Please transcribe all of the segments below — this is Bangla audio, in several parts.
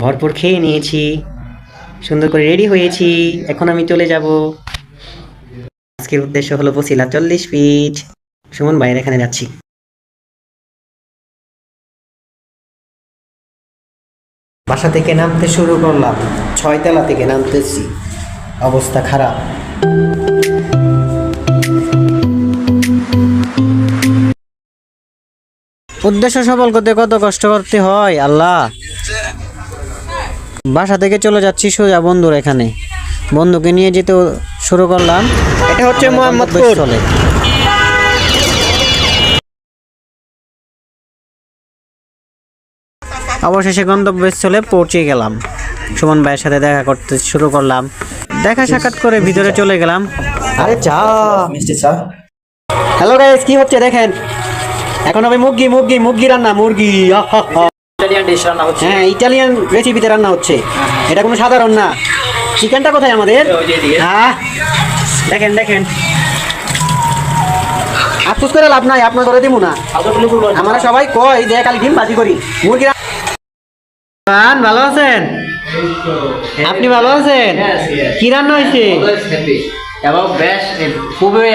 ভরপুর খেয়ে নিয়েছি, সুন্দর করে রেডি হয়েছি। এখন আমি চলে যাব। আজকের উদ্দেশ্য হলো বছিলা 40 ফিট। সুমন ভাইয়ের এখানে যাচ্ছি। বাসা থেকে নামতে শুরু করলাম, 6 তলা থেকে নামতেছি, অবস্থা খারাপ। উদ্দেশ্য সফল করতে কত কষ্ট করতে হয় আল্লাহ। বাসা থেকে চলে যাচ্ছি সোজা বন্ধুর এখানে, বন্ধুকে নিয়ে যেতে শুরু করলাম। এটা হচ্ছে মোহাম্মদপুর। অবশেষে গন্তব্যস্থলে পৌঁছে গেলাম। সুমন ভাইয়ের সাথে দেখা করতে শুরু করলাম, দেখা সাক্ষাৎ করে ভিতরে চলে গেলাম। আরে চা, মিষ্টি চা। হ্যালো গাইস, কি হচ্ছে দেখেন। এখন হবে মুরগি রান্না, মুরগি। ইটালিয়ান ডিশ রান্না হচ্ছে। হ্যাঁ, ইটালিয়ান রেসিপিতে রান্না হচ্ছে। এটা কোনো সাধারণ না। চিকেনটা কোথায় আমাদের? হ্যাঁ, দেখেন আফসোস করে লাভ নাই, আপনার ঘরে দিব না। আমরা সবাই কয় যে কালি ডিম ভাজি করি। মুরগি ভালো আছেন? আপনি ভালো আছেন? কি রান্না হয়েছে? এবং বেশ খুবই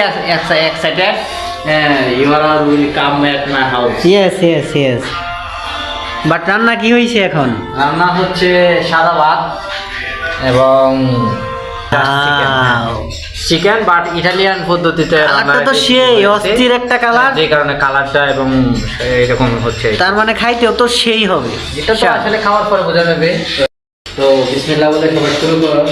excited. You are will come at my house. Yes. But রান্না কি হয়েছে এখন? রান্না হচ্ছে সাদা ভাত এবং চিকেন, বাট ইটালিয়ান পদ্ধতিতে। কালারটা তো সেই অস্থির একটা কালার, যে কারণে কালারটা এবং এরকম হচ্ছে। তার মানে খাইতেও তো সেই হবে। এটা তো আসলে খাওয়ার পরে বোঝা যাবে। তো বিসমিল্লাহ বলে সবাই শুরু করো।